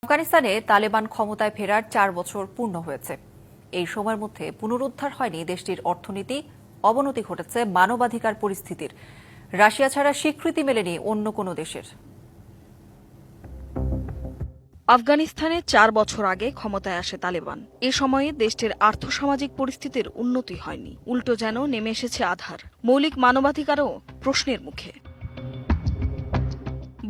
আফগানিস্তানে তালেবান ক্ষমতায় ফেরার ৪ বছর পূর্ণ হয়েছে। এই সময়ের মধ্যে পুনরুদ্ধার হয়নি দেশটির অর্থনীতি, অবনতি ঘটেছে মানবাধিকার পরিস্থিতির। রাশিয়া ছাড়া স্বীকৃতি মেলেনি অন্য কোনো দেশের। আফগানিস্তানে ৪ বছর আগে ক্ষমতায় আসে তালেবান। এ সময়ে দেশটির আর্থসামাজিক পরিস্থিতির উন্নতি হয়নি, উল্টো যেন নেমে এসেছে আধার। মৌলিক মানবাধিকারও প্রশ্নের মুখে।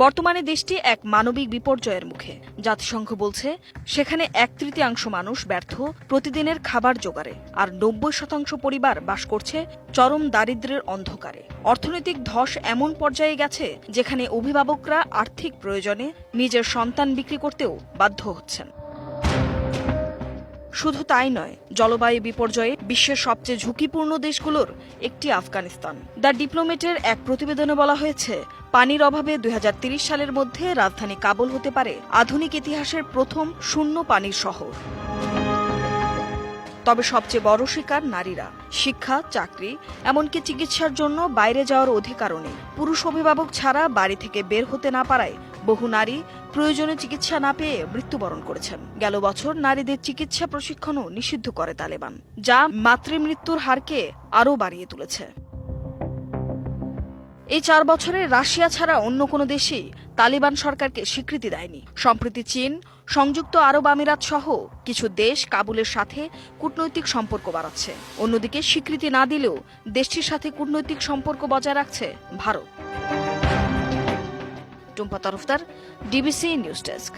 বর্তমানে দেশটি এক মানবিক বিপর্যয়ের মুখে। জাতিসংঘ বলছে সেখানে ১/৩ মানুষ ব্যর্থ প্রতিদিনের খাবার জোগাড়ে, আর ৯০% পরিবার বাস করছে চরম দারিদ্র্যের অন্ধকারে। অর্থনৈতিক ধস এমন পর্যায়ে গেছে যেখানে অভিভাবকরা আর্থিক প্রয়োজনে নিজের সন্তান বিক্রি করতেও বাধ্য হচ্ছেন। শুধু তাই নয়, জলবায়ু বিপর্যয়ে বিশ্বের সবচেয়ে ঝুঁকিপূর্ণ দেশগুলোর একটি আফগানিস্তান। দ্য ডিপ্লোমেটের এক প্রতিবেদনে বলা হয়েছে, পানির অভাবে ২০৩০ সালের মধ্যে রাজধানী কাবুল হতে পারে আধুনিক ইতিহাসের প্রথম শূন্য পানির শহর। তবে সবচেয়ে বড় শিকার নারীরা। শিক্ষা, চাকরি, এমনকি চিকিৎসার জন্য বাইরে যাওয়ার অধিকারও নেই। পুরুষ অভিভাবক ছাড়া বাড়ি থেকে বের হতে না পারায় বহু নারী প্রয়োজনীয় চিকিৎসা না পেয়ে মৃত্যুবরণ করেছেন। গেল বছর নারীদের চিকিৎসা প্রশিক্ষণও নিষিদ্ধ করে তালেবান, যা মাতৃমৃত্যুর হারকে আরও বাড়িয়ে তুলেছে। এই ৪ বছরে রাশিয়া ছাড়া অন্য কোনো দেশই তালিবান সরকারকে স্বীকৃতি দেয়নি। সম্প্রতি চীন, সংযুক্ত আরব আমিরাত সহ কিছু দেশ কাবুলের সাথে কূটনৈতিক সম্পর্ক বাড়াচ্ছে। অন্যদিকে স্বীকৃতি না দিলেও দেশটির সাথে কূটনৈতিক সম্পর্ক বজায় রাখছে Bharat. Tumpa Tarafdar, DBC news desk.